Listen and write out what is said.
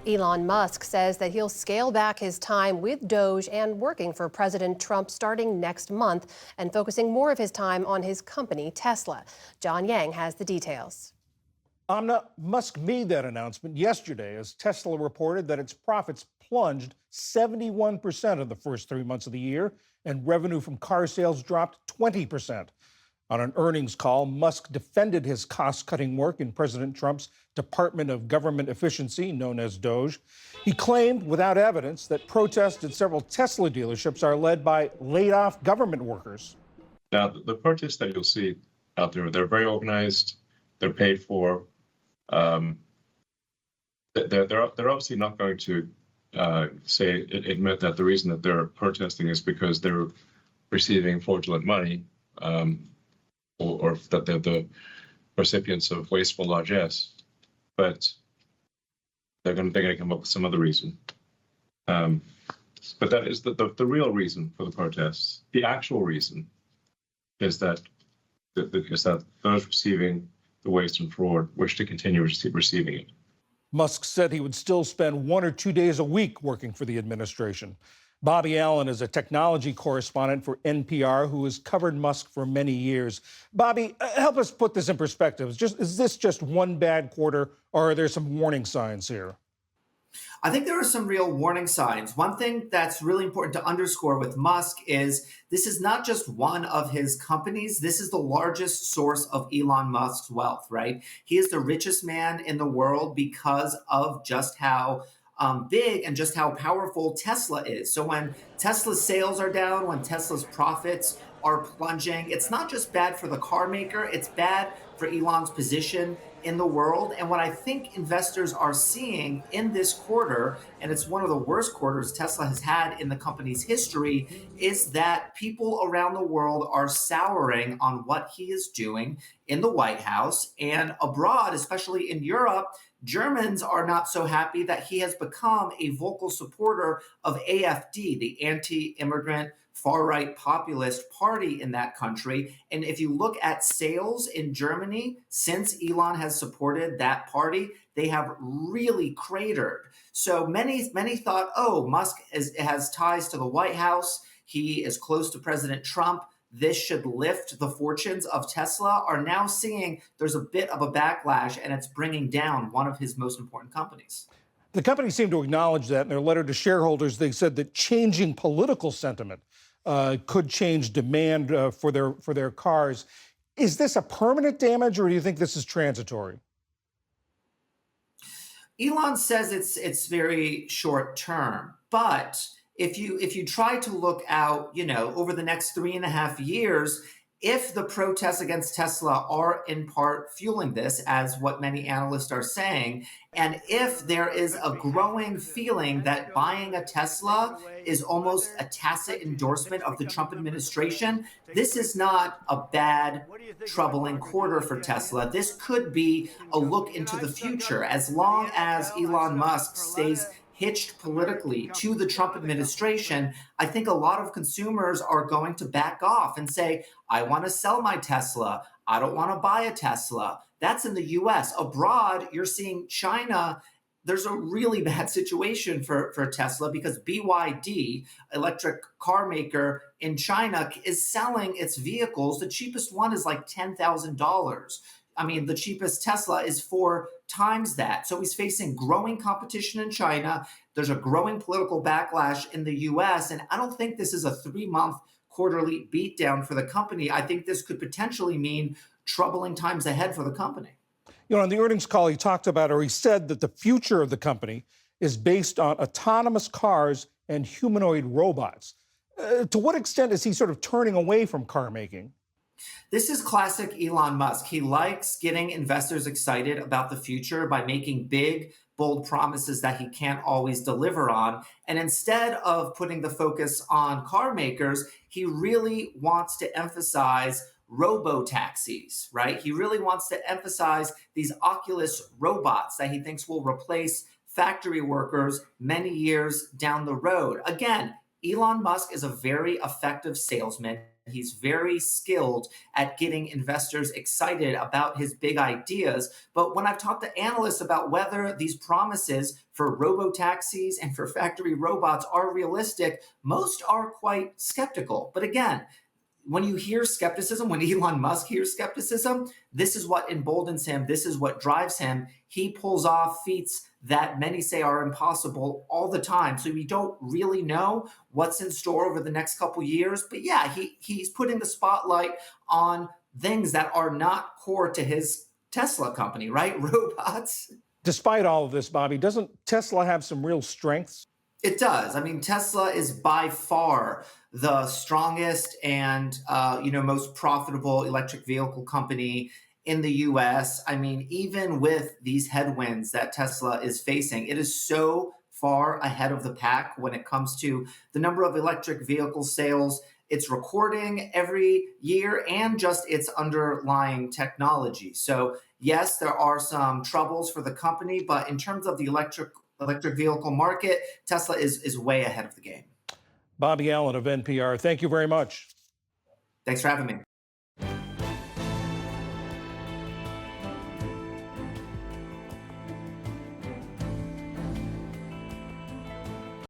Elon Musk says that he'll scale back his time with DOGE and working for President Trump starting next month and focusing more of his time on his company, Tesla. John Yang has the details. Musk made that announcement yesterday as Tesla reported that its profits plunged 71% in the first 3 months of the year and revenue from car sales dropped 20%. On an earnings call, Musk defended his cost-cutting work in President Trump's Department of Government Efficiency, known as DOGE. He claimed, without evidence, that protests at several Tesla dealerships are led by laid-off government workers. Now, the protests that you'll see out there, they're very organized, they're paid for. They're obviously not going to admit that the reason that they're protesting is because they're receiving fraudulent money, or that they're the recipients of wasteful largesse, but they're going to come up with some other reason. But that is the real reason for the protests. The actual reason is that those receiving the waste and fraud wish to continue receiving it. Musk said he would still spend 1 or 2 days a week working for the administration. Bobby Allyn is a technology correspondent for NPR who has covered Musk for many years. Bobby, help us put this in perspective. Is this just one bad quarter, or are there some warning signs here? I think there are some real warning signs. One thing that's really important to underscore with Musk is this is not just one of his companies. This is the largest source of Elon Musk's wealth, right? He is the richest man in the world because of just how big and just how powerful Tesla is. So when Tesla's sales are down, when Tesla's profits are plunging, it's not just bad for the car maker, it's bad for Elon's position in the world. And what I think investors are seeing in this quarter, and it's one of the worst quarters Tesla has had in the company's history, is that people around the world are souring on what he is doing in the White House and abroad, especially in Europe. Germans are not so happy that he has become a vocal supporter of AfD, the anti-immigrant far-right populist party in that country. And if you look at sales in Germany, since Elon has supported that party, they have really cratered. So many thought, oh, Musk has ties to the White House. He is close to President Trump. This should lift the fortunes of Tesla, are now seeing there's a bit of a backlash and it's bringing down one of his most important companies. The company seemed to acknowledge that in their letter to shareholders. They said that changing political sentiment could change demand for their cars. Is this a permanent damage, or do you think this is transitory? Elon says it's very short term, but if you try to look out, over the next 3.5 years, if the protests against Tesla are in part fueling this, as what many analysts are saying, and if there is a growing feeling that buying a Tesla is almost a tacit endorsement of the Trump administration, this is not a bad, troubling quarter for Tesla. This could be a look into the future. As long as Elon Musk stays hitched politically to the Trump administration, I think a lot of consumers are going to back off and say, I want to sell my Tesla. I don't want to buy a Tesla. That's in the US. Abroad, you're seeing China. There's a really bad situation for Tesla because BYD, electric car maker in China, is selling its vehicles. The cheapest one is like $10,000. I mean, the cheapest Tesla is 4 times that. So he's facing growing competition in China. There's a growing political backlash in the US. And I don't think this is a 3-month quarterly beatdown for the company. I think this could potentially mean troubling times ahead for the company. On the earnings call, he said that the future of the company is based on autonomous cars and humanoid robots. To what extent is he sort of turning away from car making? This is classic Elon Musk. He likes getting investors excited about the future by making big, bold promises that he can't always deliver on. And instead of putting the focus on car makers, he really wants to emphasize robo-taxis, right? He really wants to emphasize these Oculus robots that he thinks will replace factory workers many years down the road. Again, Elon Musk is a very effective salesman. He's very skilled at getting investors excited about his big ideas. But when I've talked to analysts about whether these promises for robo-taxis and for factory robots are realistic, most are quite skeptical. But again, when you hear skepticism, when Elon Musk hears skepticism, this is what emboldens him. This is what drives him. He pulls off feats that many say are impossible all the time. So we don't really know what's in store over the next couple years. But yeah, he's putting the spotlight on things that are not core to his Tesla company, right? Robots. Despite all of this, Bobby, doesn't Tesla have some real strengths? It does. I mean, Tesla is by far the strongest and most profitable electric vehicle company in the U.S. I mean, even with these headwinds that Tesla is facing, it is so far ahead of the pack when it comes to the number of electric vehicle sales it's recording every year and just its underlying technology. So yes, there are some troubles for the company, but in terms of the electric vehicle market, Tesla is way ahead of the game. Bobby Allyn of NPR, thank you very much. Thanks for having me.